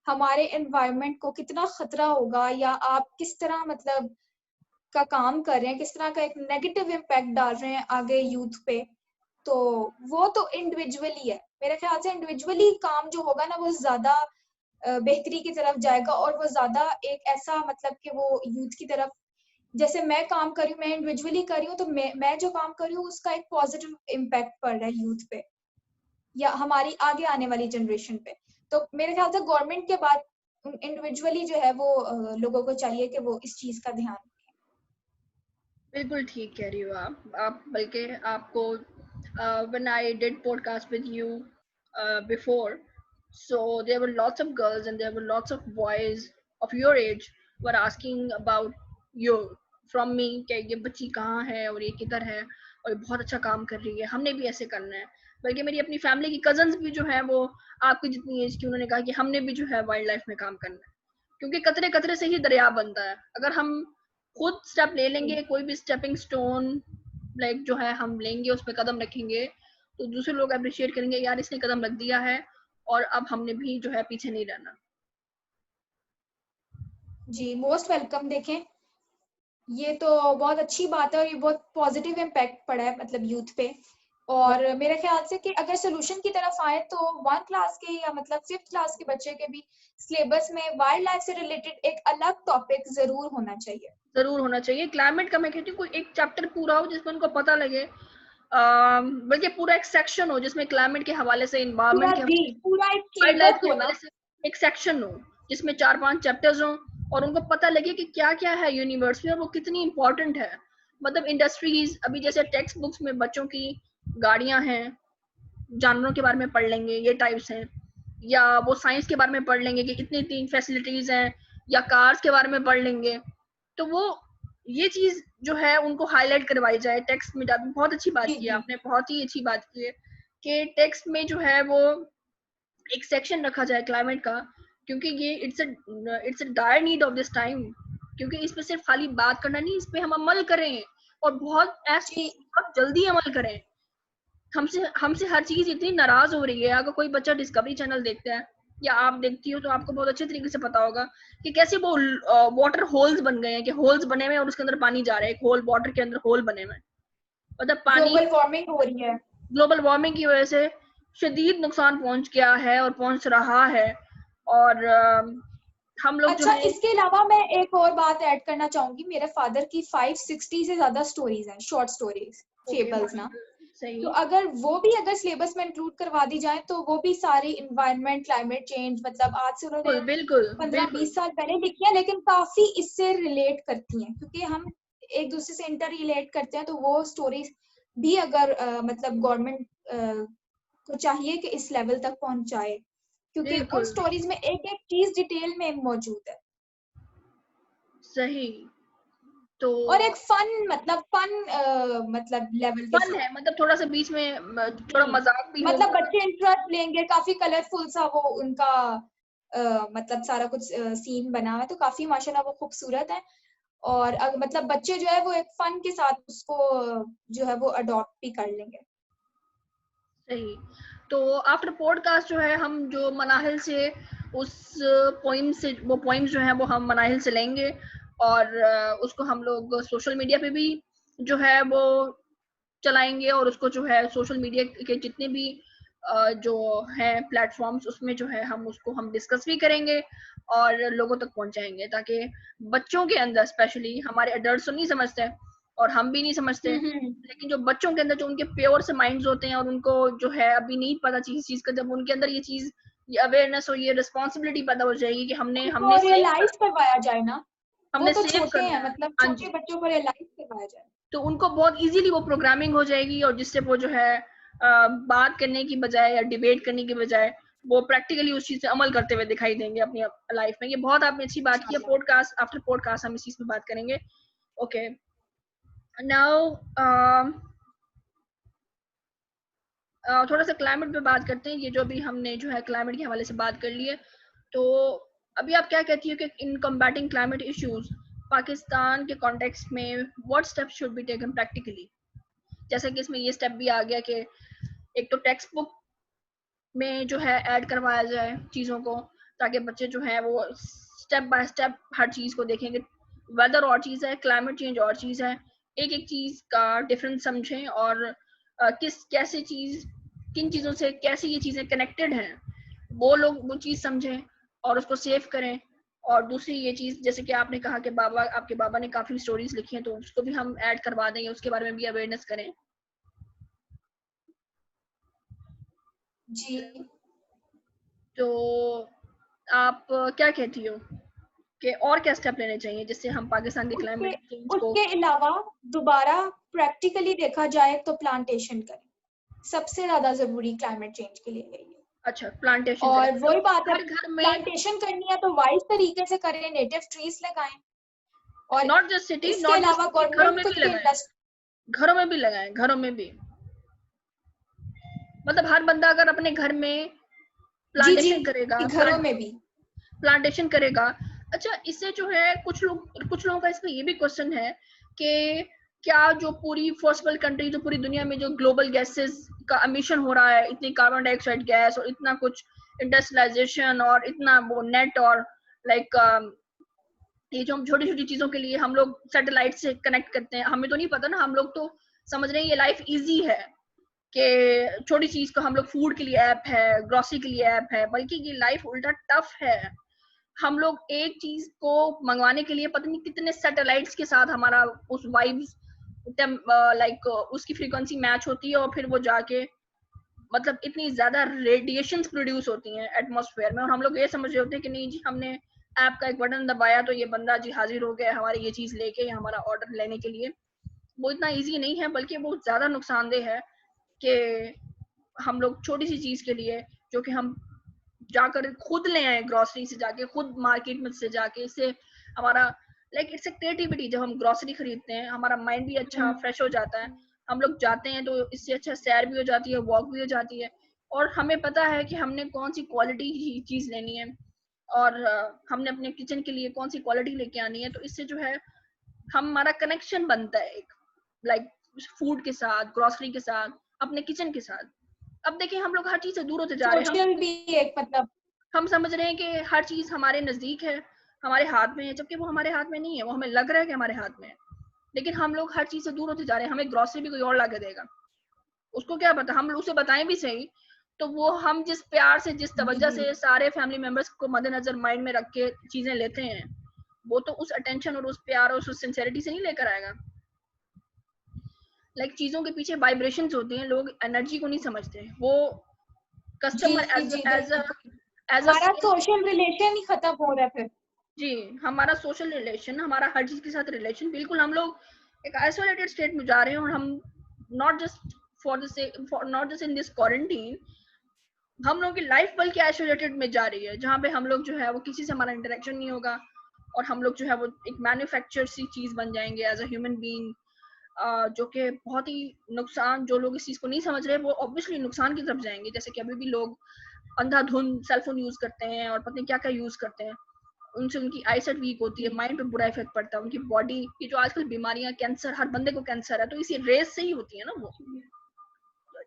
Speaker 2: हमारे एनवायरनमेंट को कितना खतरा होगा, या आप किस तरह मतलब का काम कर रहे हैं, किस तरह का एक नेगेटिव इम्पैक्ट डाल रहे हैं आगे यूथ पे, तो वो तो इंडिविजुअली है। मेरे ख्याल से इंडिविजुअली काम जो होगा ना वो ज्यादा बेहतरी की तरफ जाएगा, और वो ज्यादा एक ऐसा मतलब कि वो यूथ की तरफ, जैसे मैं काम कर रही हूँ, मैं इंडिविजुअली कर रही हूँ, तो मैं जो काम कर रही हूँ उसका एक पॉजिटिव इम्पैक्ट पड़ रहा है यूथ पे या हमारी आगे आने वाली जनरेशन पे। तो मेरे ख्याल से गवर्नमेंट के बाद इंडिविजुअली जो है वो लोगों को चाहिए कि वो इस चीज का ध्यान।
Speaker 1: बिल्कुल ठीक कह रही हो आप बल्कि आपको when I did podcast with you before, so there were lots of girls and there were lots of boys of your age were asking about you from me कि ये बच्ची कहाँ है और ये किधर है और ये बहुत अच्छा काम कर रही है, हमने भी ऐसे करना है। बल्कि मेरी अपनी फैमिली की कजन्स भी जो है वो आपकी जितनी एज की, उन्होंने कहा कि हमने भी जो है वाइल्ड लाइफ में काम करना है, क्योंकि कतरे कतरे से ही दरिया बनता है। अगर हम खुद स्टेप ले लेंगे, कोई भी स्टेपिंग स्टोन लाइक जो है हम लेंगे, उस पर कदम रखेंगे, तो दूसरे लोग अप्रिशिएट करेंगे, यार इसने कदम रख दिया है और अब हमने भी जो है पीछे नहीं रहना।
Speaker 2: जी मोस्ट वेलकम। देखें ये तो बहुत अच्छी बात है और ये बहुत पॉजिटिव इम्पैक्ट पड़ा है मतलब यूथ पे। और मेरे ख्याल से कि अगर सोल्यूशन की तरफ आए तो 1 क्लास के या मतलब 5th क्लास के बच्चे के भी सिलेबस में वाइल्ड लाइफ से रिलेटेड एक अलग टॉपिक जरूर होना चाहिए।
Speaker 1: जरूर होना चाहिए। क्लाइमेट का मैं कहती हूँ कोई एक चैप्टर पूरा हो जिसमें उनको पता लगे, बल्कि पूरा एक सेक्शन हो जिसमें क्लाइमेट के हवाले से,
Speaker 2: पूरा
Speaker 1: इन्वायरमेंट के
Speaker 2: जी
Speaker 1: हवाले से,
Speaker 2: पूरा एक
Speaker 1: वाइल्ड लाइफ
Speaker 2: सिलेबस
Speaker 1: के
Speaker 2: हो ना।
Speaker 1: हवाले से एक सेक्शन हो जिसमें 4-5 चैप्टर्स हो, और उनको पता लगे कि क्या क्या है यूनिवर्स में और वो कितनी इंपॉर्टेंट है। मतलब इंडस्ट्रीज, अभी जैसे टेक्स्ट बुक्स में बच्चों की गाड़ियां हैं, जानवरों के बारे में पढ़ लेंगे, ये टाइप्स हैं, या वो साइंस के बारे में पढ़ लेंगे कि इतनी इतनी फैसिलिटीज हैं, या कार्स के बारे में पढ़ लेंगे। तो वो ये चीज जो है उनको हाईलाइट करवाई जाए टेक्स्ट में। बहुत अच्छी बात
Speaker 2: जी
Speaker 1: की है
Speaker 2: जी
Speaker 1: आपने, बहुत ही अच्छी बात की है कि टेक्स्ट में जो है वो एक सेक्शन रखा जाए क्लाइमेट का, क्योंकि ये it's a dire need of this time. क्योंकि इस पे सिर्फ खाली बात करना नहीं, इस पे हम अमल करें, और
Speaker 2: जी।
Speaker 1: बहुत जल्दी अमल करें। हमसे हमसे हर चीज इतनी नाराज हो रही है। अगर कोई बच्चा डिस्कवरी चैनल देखता है या आप देखती हो तो आपको बहुत अच्छे तरीके से पता होगा कि कैसे वो वाटर होल्स बन गए हैं, कि होल्स बने हुए हैं और उसके अंदर पानी जा रहा है, एक होल वाटर के अंदर होल बने हुए हैं। मतलब पानी,
Speaker 2: ग्लोबल वार्मिंग हो रही है।
Speaker 1: ग्लोबल वार्मिंग की वजह से शदीद नुकसान पहुंच गया है और पहुंच रहा है। और हम लोग जो
Speaker 2: अच्छा,
Speaker 1: है,
Speaker 2: इसके अलावा मैं एक और बात ऐड करना चाहूंगी। मेरे फादर की 560 से ज्यादा स्टोरीज हैं, शॉर्ट स्टोरीज,
Speaker 1: ओके
Speaker 2: फेबल्स ना। तो
Speaker 1: सही,
Speaker 2: अगर वो भी अगर सिलेबस में इंक्लूड करवा दी जाए तो वो भी सारी इन्वायरमेंट, क्लाइमेट चेंज, मतलब आज से उन्होंने
Speaker 1: बिल्कुल बिल्कुल
Speaker 2: 15-20
Speaker 1: बिल्कुल
Speaker 2: साल पहले लिखी है, लेकिन काफी इससे रिलेट करती हैं, क्योंकि हम एक दूसरे से इंटर रिलेट करते हैं। तो वो स्टोरीज भी अगर मतलब गवर्नमेंट को चाहिए कि इस लेवल तक पहुंचाए, क्योंकि उन
Speaker 1: बिल्कुल
Speaker 2: स्टोरीज में एक एक चीज डिटेल में मौजूद है।
Speaker 1: सही। तो
Speaker 2: और एक फन, मतलब फन मतलब लेवल के
Speaker 1: फन
Speaker 2: साथ।
Speaker 1: है, मतलब थोड़ा सा बीच में थोड़ा
Speaker 2: जी,
Speaker 1: मजाक भी
Speaker 2: मतलब
Speaker 1: होगा।
Speaker 2: बच्चे इंटरेस्ट लेंगे, काफी कलरफुल सा वो उनका मतलब सारा कुछ सीन बना हुआ है, तो काफी माशाल्लाह वो खूबसूरत है। और मतलब बच्चे जो है वो एक फन के साथ उसको जो है वो अडॉप्ट भी कर लेंगे।
Speaker 1: सही। तो आफ्टर पॉडकास्ट जो है हम जो मनाहिल से उस पोइम से, वो पोइम्स जो है वो हम मनाहिल से लेंगे, और उसको हम लोग सोशल मीडिया पे भी जो है वो चलाएंगे, और उसको जो है सोशल मीडिया के जितने भी जो है प्लेटफॉर्म्स, उसमें जो है हम उसको हम डिस्कस भी करेंगे और लोगों तक पहुंचाएंगे, ताकि बच्चों के अंदर, स्पेशली हमारे अडल्ट तो नहीं समझते और हम भी नहीं समझते,
Speaker 2: हम्म।
Speaker 1: लेकिन जो बच्चों के अंदर जो उनके प्योर से माइंड्स होते हैं और उनको जो है अभी नहीं पता चीज का, जब उनके अंदर ये चीज, ये अवेयरनेस और ये रिस्पॉन्सिबिलिटी पैदा हो जाएगी कि हमने
Speaker 2: उनको
Speaker 1: हमने सेव
Speaker 2: रियलाइज
Speaker 1: करना,
Speaker 2: करवाया जाए ना। वो
Speaker 1: हमने
Speaker 2: तो
Speaker 1: सेव
Speaker 2: छोटे
Speaker 1: करना
Speaker 2: हैं,
Speaker 1: है।
Speaker 2: मतलब
Speaker 1: हाँ
Speaker 2: छोटे
Speaker 1: जी।
Speaker 2: बच्चों को रियलाइज करवाया जाए।
Speaker 1: तो उनको बहुत इजीली वो प्रोग्रामिंग हो जाएगी, और जिससे वो जो है बात करने की बजाय या डिबेट करने की बजाय वो प्रैक्टिकली उस चीज पे अमल करते हुए दिखाई देंगे अपनी लाइफ में। ये बहुत आपने अच्छी बात की है।
Speaker 2: इंशाल्लाह।
Speaker 1: पॉडकास्ट, आफ्टर पॉडकास्ट हम इस चीज पे बात करेंगे। ओके, नाउ थोड़ा सा क्लाइमेट पे बात करते हैं। ये जो भी हमने जो है क्लाइमेट के हवाले से बात कर ली है, तो अभी आप क्या कहती हो कि इन कम्बैटिंग क्लाइमेट इश्यूज पाकिस्तान के कॉन्टेक्स्ट में what steps should be taken practically? जैसे कि इसमें ये स्टेप भी आ गया कि एक तो टेक्स्ट बुक में जो है ऐड करवाया जाए चीज़ों को, ताकि बच्चे जो है वो स्टेप बाय स्टेप हर चीज़ को देखेंगे। वेदर और चीज़ है, क्लाइमेट चेंज और चीज़ है, एक एक चीज़ का डिफरेंस समझें, और किस कैसे चीज़, किन चीज़ों से कैसे ये चीज़ें कनेक्टेड हैं, वो लोग वो चीज़ समझें और उसको सेव करें। और दूसरी ये चीज़, जैसे कि आपने कहा कि आपके बाबा ने काफ़ी स्टोरीज लिखी हैं, तो उसको भी हम ऐड करवा देंगे, उसके बारे में भी अवेयरनेस करें।
Speaker 2: जी।
Speaker 1: तो आप क्या कहती हो कि और क्या स्टेप लेने चाहिए जिससे हम पाकिस्तान के
Speaker 2: उसके
Speaker 1: क्लाइमेट चेंज को?
Speaker 2: उसके अलावा दोबारा प्रैक्टिकली देखा जाए तो प्लांटेशन करें, सबसे ज्यादा जरूरी क्लाइमेट चेंज के लिए यही है।
Speaker 1: अच्छा, प्लांटेशन करें,
Speaker 2: और वही
Speaker 1: मतलब
Speaker 2: बात है,
Speaker 1: हर घर में,
Speaker 2: प्लांटेशन करनी है तो वाइज तरीके से करें, नेटिव ट्रीज लगाएं। और
Speaker 1: नॉट जस्ट सिटी,
Speaker 2: इसके
Speaker 1: नॉट जस्ट
Speaker 2: अलावा
Speaker 1: सिटी, घरों
Speaker 2: गवर्नमेंट
Speaker 1: में भी
Speaker 2: कुछ
Speaker 1: लगाएं, घरों में भी लगाएं, घरों में भी। मतलब हर बंदा अगर अपने घर में
Speaker 2: जी जी,
Speaker 1: प्लांटेशन करेगा,
Speaker 2: घरों में भी।
Speaker 1: प्लांटेशन करेगा। अच्छा, इससे जो है कुछ लोगों का इसमें ये भी क्वेश्चन है कि क्या जो पूरी फर्स्ट वर्ल्ड कंट्री, जो पूरी दुनिया में जो ग्लोबल गैसेस का एमिशन हो रहा है, इतनी कार्बन डाइऑक्साइड गैस और इतना कुछ इंडस्ट्रियलाइजेशन और इतना वो नेट और लाइक ये जो हम छोटी छोटी चीजों के लिए हम लोग सैटेलाइट से कनेक्ट करते हैं, हमें तो नहीं पता ना, हम लोग तो समझ रहे हैं ये लाइफ इजी है कि छोटी चीज को हम लोग फूड के लिए ऐप है, ग्रोसरी के लिए ऐप है, बल्कि ये लाइफ उल्टा टफ है। हम लोग एक चीज को मंगवाने के लिए पता नहीं कितने सैटेलाइट्स के साथ हमारा उस वाइब्स लाइक उसकी फ्रीक्वेंसी मैच होती है, और फिर वो जाके मतलब इतनी ज्यादा रेडिएशंस प्रोड्यूस होती हैं एटमॉस्फेयर में, और हम लोग ये समझ रहे होते हैं कि नहीं जी, हमने ऐप का एक बटन दबाया तो ये बंदा जी हाजिर हो गया हमारी ये चीज़ लेके या हमारा ऑर्डर लेने के लिए। वो इतना ईज़ी नहीं है, बल्कि बहुत ज़्यादा नुकसानदेह है कि हम लोग छोटी सी चीज़ के लिए, जो कि हम जाकर खुद ले आए ग्रोसरी से जाके, खुद मार्केट में से जाके, इससे हमारा लाइक इट्स अ क्रिएटिविटी। जब हम ग्रोसरी खरीदते हैं हमारा माइंड भी अच्छा फ्रेश हो जाता है। हम लोग जाते हैं तो इससे अच्छा सैर भी हो जाती है, वॉक भी हो जाती है, और हमें पता है कि हमने कौन सी क्वालिटी की चीज़ लेनी है, और हमने अपने किचन के लिए कौन सी क्वालिटी लेके आनी है। तो इससे जो है हमारा कनेक्शन बनता है एक, लाइक फूड के साथ, ग्रोसरी के साथ, अपने किचन के साथ। अब देखिए हम लोग हर चीज़ से दूर होते जा रहे हैं।
Speaker 2: सोशल भी एक मतलब
Speaker 1: हम समझ रहे हैं कि हर चीज़ हमारे नज़दीक है, हमारे हाथ में है, जबकि वो हमारे हाथ में नहीं है। वो हमें लग रहा है कि हमारे हाथ में है, लेकिन हम लोग हर चीज़ से दूर होते जा रहे हैं। हमें ग्रोसरी भी कोई और ला के देगा, उसको क्या पता, हम उसे बताएं भी सही तो वो हम जिस प्यार से, जिस
Speaker 2: जी
Speaker 1: तवज्जो
Speaker 2: जी
Speaker 1: से सारे फैमिली मेंबर्स को मद्देनजर माइंड में रख के चीज़ें लेते हैं, वो तो उस अटेंशन और उस प्यार और उस सिंसेरिटी से नहीं लेकर आएगा। लाइक चीज़ों के पीछे वाइब्रेशंस होती हैं, लोग एनर्जी को नहीं समझते। वो
Speaker 2: जी
Speaker 1: कस्टमर
Speaker 2: जी
Speaker 1: एज अ
Speaker 2: बिल्कुल।
Speaker 1: एज अ
Speaker 2: हमारा सोशल रिलेशन ही खत्म हो रहा है फिर।
Speaker 1: जी, हमारा सोशल रिलेशन, हमारा हर चीज़ के साथ रिलेशन, बिल्कुल हम लोग एक आइसोलेटेड स्टेट में जा रहे हैं। और हम not just not just in this quarantine, हम लोगों की लाइफ बल्कि आइसोलेटेड में जा रही है, जहाँ पे हम लोग जो है वो किसी से हमारा इंटरेक्शन नहीं होगा, और हम लोग जो है वो एक मैन्युफैक्चर सी चीज़ बन जाएंगे एज अ ह्यूमन बीइंग, जो कि बहुत ही नुकसान, जो लोग इस चीज़ को नहीं समझ रहे वो ऑब्वियसली नुकसान की तरफ जाएंगे। जैसे कि अभी भी लोग अंधाधुंध सेलफोन यूज़ करते हैं और पता नहीं क्या क्या यूज़ करते हैं, उनसे उनकी आईसाइट वीक होती है,
Speaker 2: जी
Speaker 1: माइंड पे बुरा इफेक्ट पड़ता है, उनकी बॉडी, ये जो आजकल बीमारियां, कैंसर, हर बंदे को कैंसर है, तो इसी रेस से ही होती है ना वो,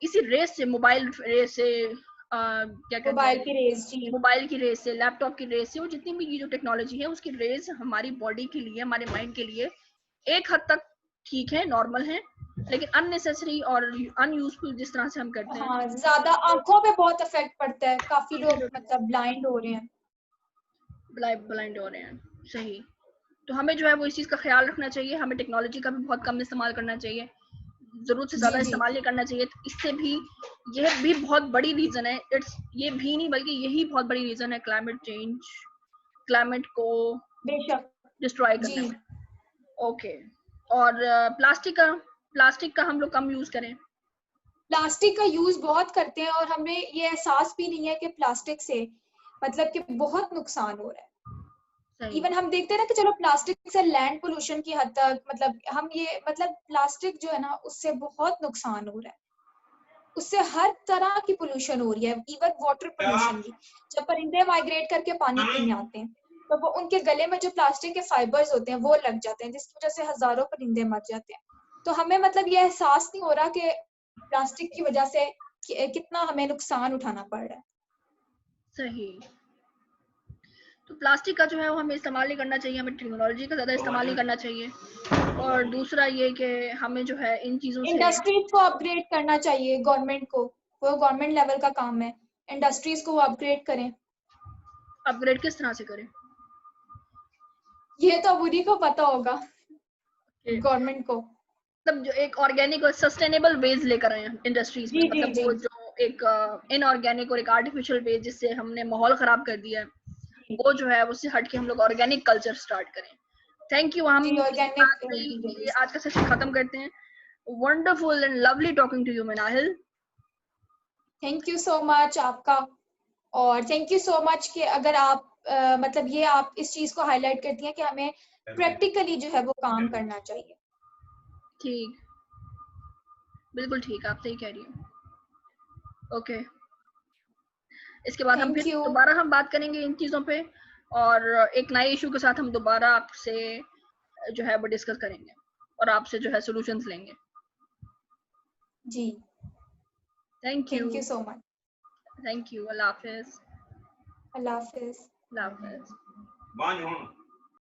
Speaker 1: इसी रेस से, मोबाइल रेस से, क्या कहते
Speaker 2: मोबाइल
Speaker 1: हैं,
Speaker 2: की रेस जी।
Speaker 1: मोबाइल की रेस से, लैपटॉप की रेस से, वो जितनी भी ये जो टेक्नोलॉजी है उसकी रेस हमारी बॉडी के लिए, हमारे माइंड के लिए एक हद तक ठीक है, नॉर्मल है, लेकिन अननेसेसरी और अनयूजफुल जिस तरह से हम करते हैं,
Speaker 2: हाँ ज्यादा आंखों पे बहुत इफेक्ट पड़ता है, काफी लोग मतलब ब्लाइंड हो रहे हैं।
Speaker 1: ब्लाइंड हो रहे हैं। सही। तो हमें जो है वो इस चीज़ का ख्याल रखना चाहिए, हमें टेक्नोलॉजी का भी बहुत कम इस्तेमाल करना चाहिए, ज़रूरत से
Speaker 2: जी
Speaker 1: ज़्यादा
Speaker 2: जी
Speaker 1: इस्तेमाल नहीं करना चाहिए। तो इससे भी, यह भी बहुत बड़ी रीज़न है, इट्स ये भी नहीं बल्कि यही बहुत बड़ी रीज़न है क्लाइमेट चेंज, क्लाइमेट को
Speaker 2: बेशक
Speaker 1: डिस्ट्रॉय
Speaker 2: जी।
Speaker 1: करने में। ओके। और प्लास्टिक का हम लोग कम यूज़ करें।
Speaker 2: प्लास्टिक का यूज बहुत करते हैं और हमें ये एहसास भी नहीं है कि प्लास्टिक से मतलब कि बहुत नुकसान हो रहा है।
Speaker 1: सही।
Speaker 2: इवन हम देखते हैं ना कि चलो प्लास्टिक से लैंड पोल्यूशन की हद तक मतलब हम ये मतलब प्लास्टिक जो है ना उससे बहुत नुकसान हो रहा है, उससे हर तरह की पोल्यूशन हो रही है, इवन वाटर पोल्यूशन भी। जब परिंदे माइग्रेट करके पानी पीने आते हैं तो वो उनके गले में जो प्लास्टिक के फाइबर्स होते हैं वो लग जाते हैं, जिसकी वजह से हजारों परिंदे मर जाते हैं। तो हमें मतलब ये एहसास नहीं हो रहा कि प्लास्टिक की वजह से कितना हमें नुकसान उठाना पड़ रहा है।
Speaker 1: सही। तो प्लास्टिक का जो है वो हमें इस्तेमाल नहीं करना चाहिए, हमें टेक्नोलॉजी का ज़्यादा इस्तेमाल नहीं करना चाहिए। और दूसरा ये कि हमें जो है इन चीज़ों से
Speaker 2: इंडस्ट्रीज को अपग्रेड करना चाहिए, गवर्नमेंट को, वो गवर्नमेंट लेवल का काम है, इंडस्ट्रीज को अपग्रेड करें।
Speaker 1: अपग्रेड किस तरह से करें।
Speaker 2: ये तो अब उन्हीं को पता होगा,
Speaker 1: कि
Speaker 2: गवर्नमेंट को।
Speaker 1: मतलब जो एक ऑर्गेनिक और सस्टेनेबल वेज लेकर आए हैं इंडस्ट्रीज में,
Speaker 2: जी जी
Speaker 1: मतलब
Speaker 2: जी
Speaker 1: वो जो एक इनऑर्गेनिक और एक आर्टिफिशियल वेज जिससे हमने माहौल खराब कर दिया है,
Speaker 2: जी
Speaker 1: वो जो है उससे हट के हम लोग ऑर्गेनिक कल्चर स्टार्ट करें। Thank you. हम
Speaker 2: जी
Speaker 1: इसी
Speaker 2: ऑर्गेनिक
Speaker 1: बात पे ये
Speaker 2: वेज।
Speaker 1: आज का सेशन खत्म करते हैं। Wonderful and lovely talking to you Manahil.
Speaker 2: Thank you so much आपका, और थैंक यू सो मच कि अगर आप मतलब ये आप इस चीज को हाईलाइट करती हैं कि हमें प्रैक्टिकली जो है वो काम करना चाहिए।
Speaker 1: ठीक, बिल्कुल ठीक, आप सही कह रही हैं। ओके, इसके बाद हम
Speaker 2: थैंक
Speaker 1: फिर
Speaker 2: यू।
Speaker 1: दोबारा हम बात करेंगे इन चीज़ों पे, और एक नए इशू के साथ हम दोबारा आपसे जो है वो डिस्कस करेंगे और आपसे जो है सॉल्यूशंस लेंगे।
Speaker 2: जी
Speaker 1: thank you.
Speaker 2: Thank you so much.
Speaker 1: Thank you. अल्लाह हाफिज।
Speaker 2: अल्लाह हाफिज।
Speaker 1: अल्लाह हाफिज।